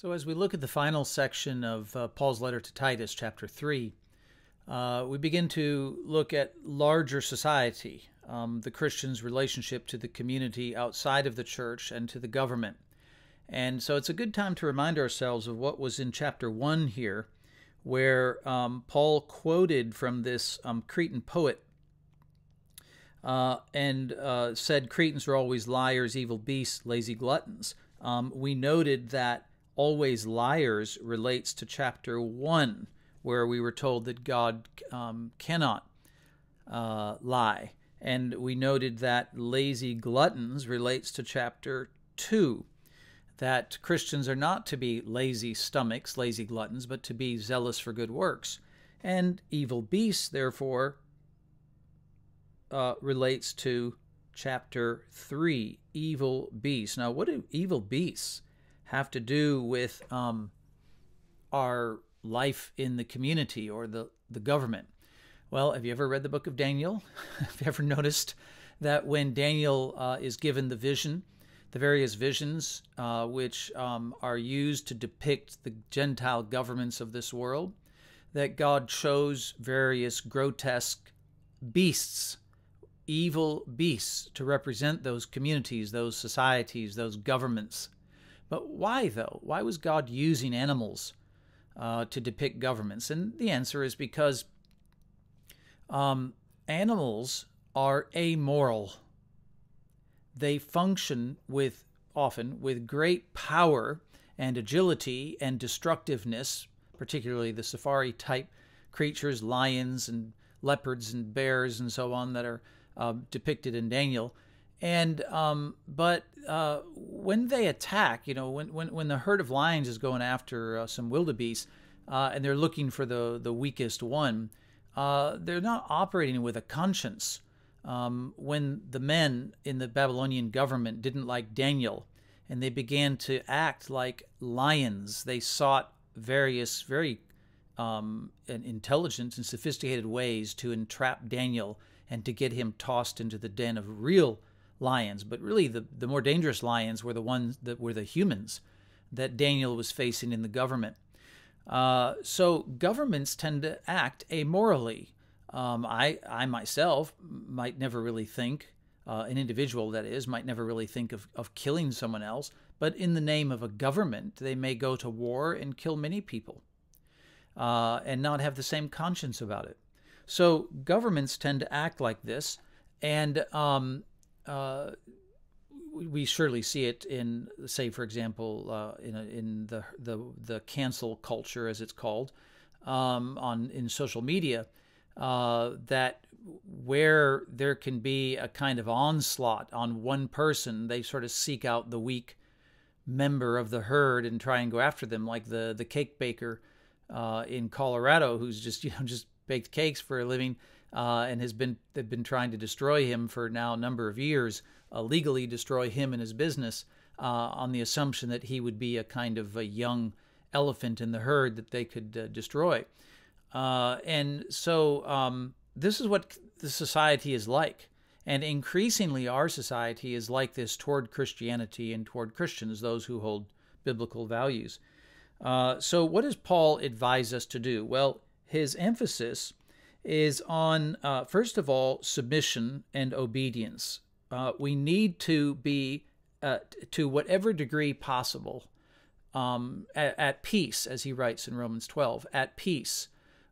So as we look at the final section of Paul's letter to Titus, chapter 3, we begin to look at larger society, the Christian's relationship to the community outside of the church and to the government. And so it's a good time to remind ourselves of what was in chapter 1 here, where Paul quoted from this Cretan poet and said Cretans are always liars, evil beasts, lazy gluttons. We noted that always liars relates to chapter 1, where we were told that God cannot lie. And we noted that lazy gluttons relates to chapter 2, that Christians are not to be lazy stomachs, lazy gluttons, but to be zealous for good works. And evil beasts, therefore, relates to chapter 3, evil beasts. Now, what do evil beasts have to do with our life in the community or the government? Well, have you ever read the book of Daniel? Have you ever noticed that when Daniel is given the vision, the various visions which are used to depict the Gentile governments of this world, that God chose various grotesque beasts, evil beasts, to represent those communities, those societies, those governments. But why, though? Why was God using animals to depict governments? And the answer is because animals are amoral. They function often with great power and agility and destructiveness, particularly the safari-type creatures, lions and leopards and bears and so on that are depicted in Daniel. And but when they attack, when the herd of lions is going after some wildebeest and they're looking for the weakest one, they're not operating with a conscience. When the men in the Babylonian government didn't like Daniel and they began to act like lions, they sought various very intelligent and sophisticated ways to entrap Daniel and to get him tossed into the den of real lions. But really the more dangerous lions were the ones that were the humans that Daniel was facing in the government. So governments tend to act amorally. I myself might never really think, an individual that is, might never really think of killing someone else, but in the name of a government, they may go to war and kill many people and not have the same conscience about it. So governments tend to act like this, and we surely see it in, say, for example, in the cancel culture, as it's called, in social media, that where there can be a kind of onslaught on one person, they sort of seek out the weak member of the herd and try and go after them, like the cake baker in Colorado, who's just baked cakes for a living, and they've been trying to destroy him for now a number of years, legally destroy him and his business, on the assumption that he would be a kind of a young elephant in the herd that they could destroy. And so this is what the society is like. And increasingly our society is like this toward Christianity and toward Christians, those who hold biblical values. So what does Paul advise us to do? Well, his emphasis is on, first of all, submission and obedience. We need to be, to whatever degree possible, at peace, as he writes in Romans 12, at peace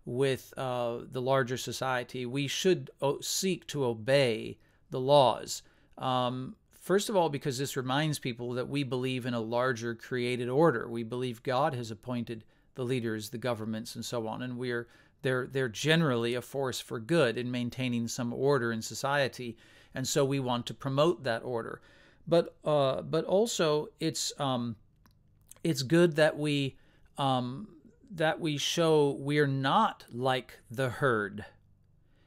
with the larger society. We should seek to obey the laws. First of all, because this reminds people that we believe in a larger created order. We believe God has appointed the leaders, the governments, and so on, and they're generally a force for good in maintaining some order in society, and so we want to promote that order. But also it's good that we show we're not like the herd,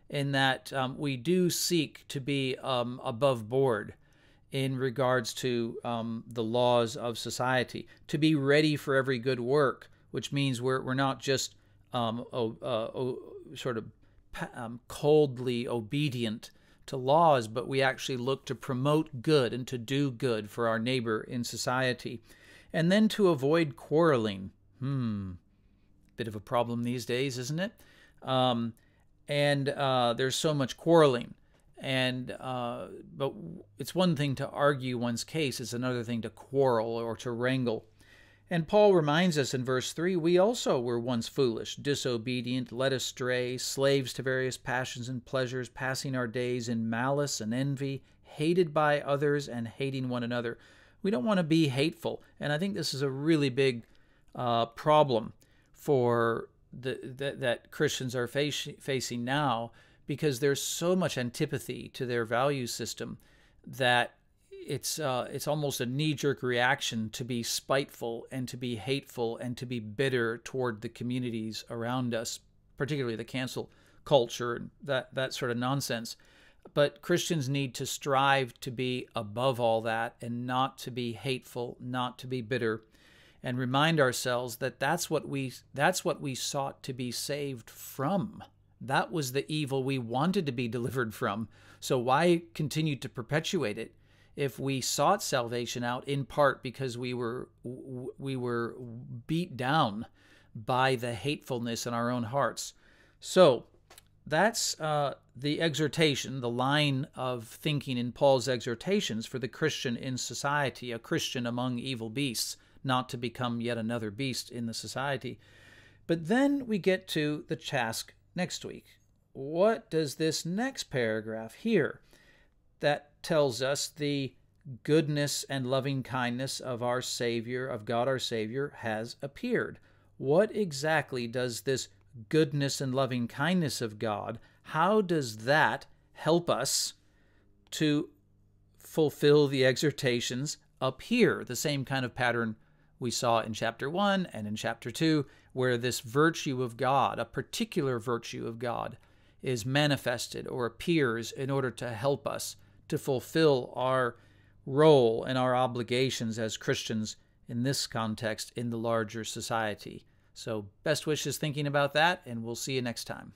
in that we do seek to be above board in regards to the laws of society, to be ready for every good work, which means we're not just sort of coldly obedient to laws, but we actually look to promote good and to do good for our neighbor in society. And then to avoid quarreling. Bit of a problem these days, isn't it? There's so much quarreling. But it's one thing to argue one's case. It's another thing to quarrel or to wrangle. And Paul reminds us in verse 3, we also were once foolish, disobedient, led astray, slaves to various passions and pleasures, passing our days in malice and envy, hated by others and hating one another. We don't want to be hateful. And I think this is a really big problem for that Christians are facing now, because there's so much antipathy to their value system that it's almost a knee-jerk reaction to be spiteful and to be hateful and to be bitter toward the communities around us, particularly the cancel culture and that sort of nonsense. But Christians need to strive to be above all that and not to be hateful, not to be bitter, and remind ourselves that that's what we sought to be saved from. That was the evil we wanted to be delivered from. So why continue to perpetuate it if we sought salvation out in part because we were beat down by the hatefulness in our own hearts? So that's the exhortation, the line of thinking in Paul's exhortations for the Christian in society, a Christian among evil beasts, not to become yet another beast in the society. But then we get to the task next week. What does this next paragraph here that tells us the goodness and loving kindness of our Savior, of God our Savior, has appeared? What exactly does this goodness and loving kindness of God, how does that help us to fulfill the exhortations up here? The same kind of pattern we saw in chapter 1 and in chapter 2, where this virtue of God, a particular virtue of God, is manifested or appears in order to help us to fulfill our role and our obligations as Christians in this context in the larger society. So best wishes thinking about that, and we'll see you next time.